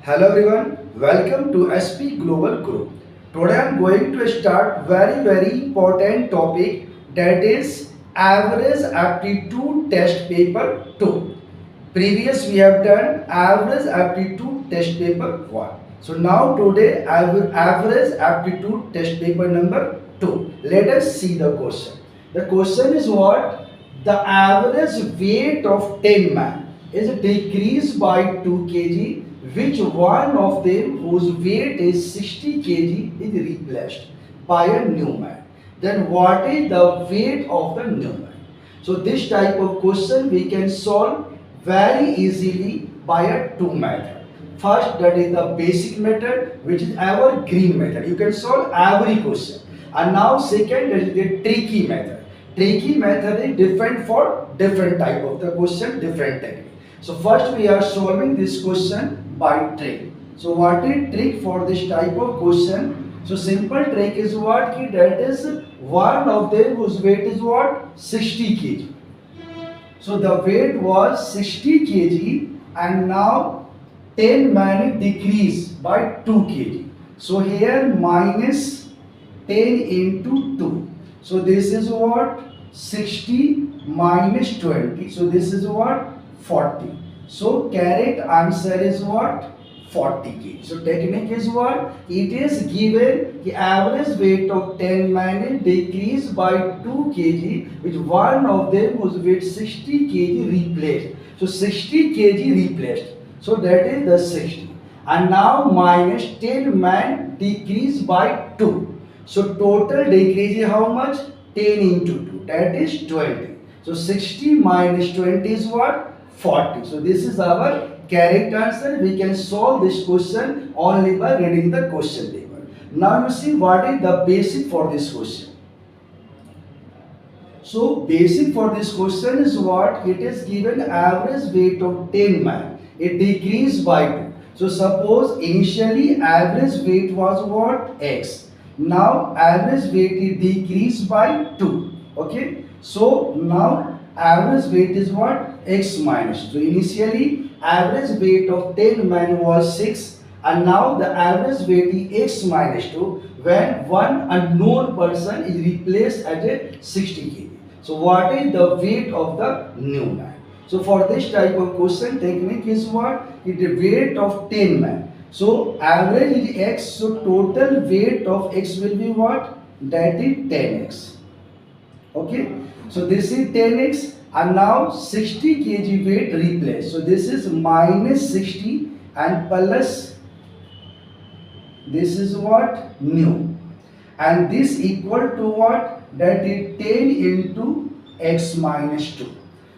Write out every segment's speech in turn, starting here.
Hello everyone, welcome to SP Global Group. Today I am going to start very important topic, that is average aptitude test paper 2. Previous we have done average aptitude test paper 1. So now today I will average aptitude test paper number 2. Let us see the question. The question is what? The average weight of 10 man is decreased by 2 kg, which one of them whose weight is 60 kg is replaced by a new man. Then what is the weight of the new man? So this type of question we can solve very easily by a two method. First, that is the basic method, which is our green method. You can solve every question. And now second, that is the tricky method. Tricky method is different for different type of the question, different technique. So first we are solving this question by trick. So what is trick for this type of question? So simple trick is what? That is one of them whose weight is what? 60 kg. So the weight was 60 kg and now 10 man decreased by 2 kg. So here minus 10 into 2. So this is what? 60 minus 20. So this is what? 40. So correct answer is what? 40 kg. So technique is what? It is given the average weight of 10 man decreased by 2 kg, which one of them whose weight 60 kg replaced. So 60 kg replaced. So that is the 60. And now minus 10 man decreased by 2. So total decrease is how much? 10 into 2. That is 20. So 60 minus 20 is what? 40. So this is our correct answer. We can solve this question only by reading the question paper. Now you see what is the basic for this question. So basic for this question is what? It is given average weight of 10 man. It decreased by 2. So suppose initially average weight was what? X. Now average weight is decreased by 2. Okay. So now average weight is what? X minus. So initially average weight of 10 man was 6 and now the average weight is X minus 2 when one unknown person is replaced at a 60 kg. So what is the weight of the new man? So for this type of question technique is what? It is weight of 10 man. So average is X, so total weight of X will be what? That is 10x. Okay. So this is 10x and now 60 kg weight replaced. So this is minus 60 and plus this is what? New. And this equal to what? That is 10 into x minus 2.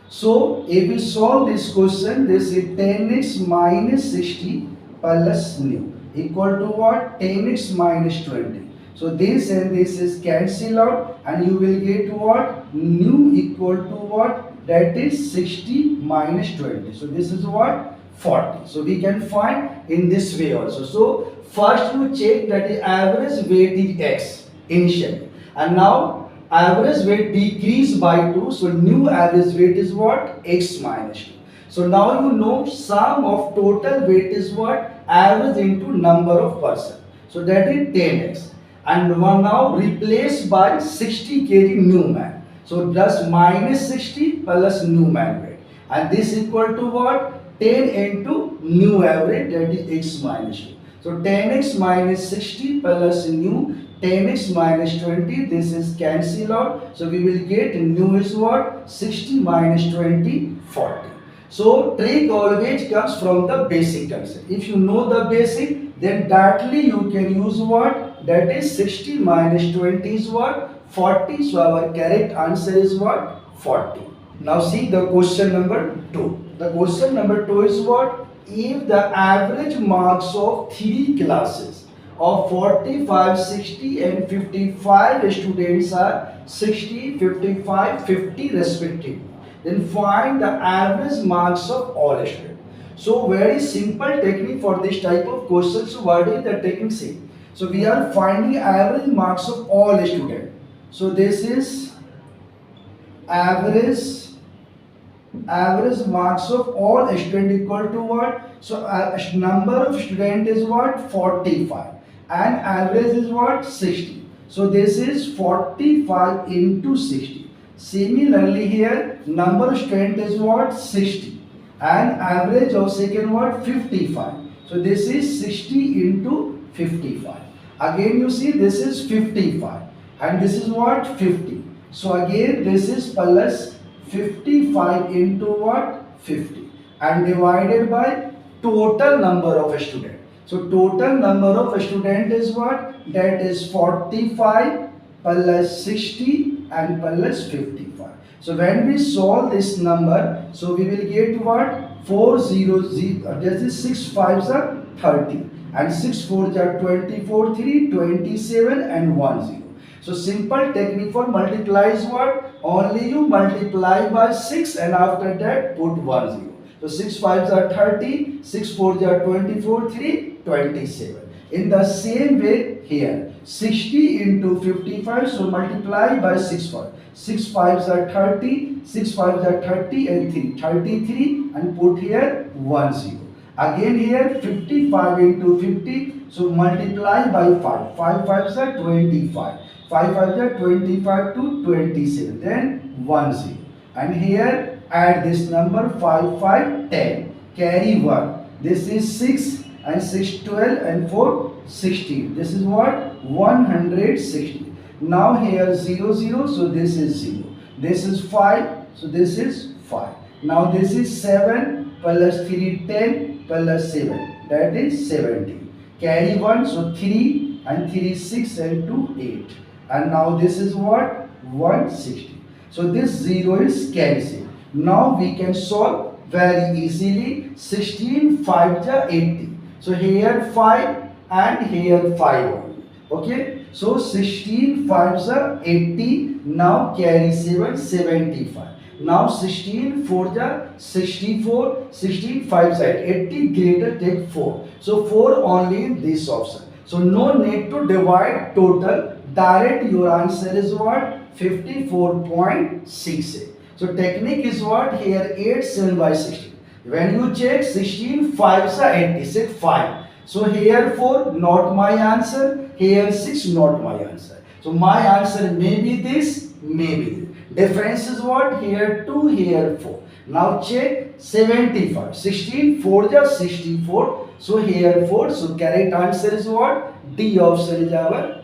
So if we solve this question, this is 10x minus 60 plus new equal to what? 10x minus 20. So this and this is cancel out and you will get what? New equal to what? That is 60 minus 20. So this is what? 40. So we can find in this way also. So first you check that the average weight is x initially. And now average weight decreased by 2. So new average weight is what? X minus 2. So now you know sum of total weight is what? Average into number of person. So that is 10x. And one now replaced by 60 kg new man. So just minus 60 plus new man weight. And this equal to what? 10 into new average, that is x minus 2. So 10x minus 60 plus new, 10x minus 20, this is cancel out. So we will get new is what? 60 minus 20, 40. So trick always comes from the basic concept. If you know the basic, then directly you can use what? That is 60 minus 20 is what? 40. So our correct answer is what? 40. Now see the question number 2. The question number 2 is what? If the average marks of 3 classes of 45, 60 and 55 students are 60, 55, 50 respectively, then find the average marks of all students. So very simple technique for this type of questions. So what is the technique? See. So we are finding average marks of all students. So this is average average marks of all students equal to what? So number of student is what? 45 and average is what? 60. So this is 45 into 60. Similarly here number of student is what? 60 and average of second what? 55. So this is 60 into 55. Again you see this is 55 and this is what? 50. So again this is plus 55 into what? 50 and divided by total number of students. So total number of student is what? That is 45 plus 60 and plus 55. So when we solve this number, so we will get what? 400, that is 6 5s are 30 and 6 4s are 24, 3, 27 and 1 0. So simple technique for multiply is what? Only you multiply by 6 and after that put 1 0. So 6 5s are 30, 6 4s are 24, 3, 27. In the same way here, 60 into 55, so multiply by 6 5. 6 5s are 30, 6 5s are 30 and 3, 33 and put here 1 0. Again here 55 into 50, so multiply by 5. 5 5s are 25. 5 5s are 25 to 27, then 1 0. And here add this number 5 5 10. Carry 1. This is 6 and 6 12 and 4 16. This is what? 160. Now here 0 0, so this is 0. This is 5, so this is 5. Now this is 7 plus 3 10 plus 7, that is 17. Carry 1, so 3 and 3 6 and 2 8. And now this is what? 160. So this 0 is cancelled. Now we can solve very easily. 16 5 ja 80. So here 5 and here 5 only. Okay. So 16 5s are 80. Now carry 7 75. Now 16 4s are 64. 16 5s are 80. Greater take 4. So 4 only in this option. So no need to divide total. Direct your answer is what? 54.68. So technique is what? Here 8 7 by 16. When you check 16 5s are 80. Say 5. So here 4 not my answer. Here 6 not my answer. So my answer may be this, may be this. Difference is what? Here 2, here 4. Now check 75. 16 4 just 64. So here 4. So correct answer is what? D option is our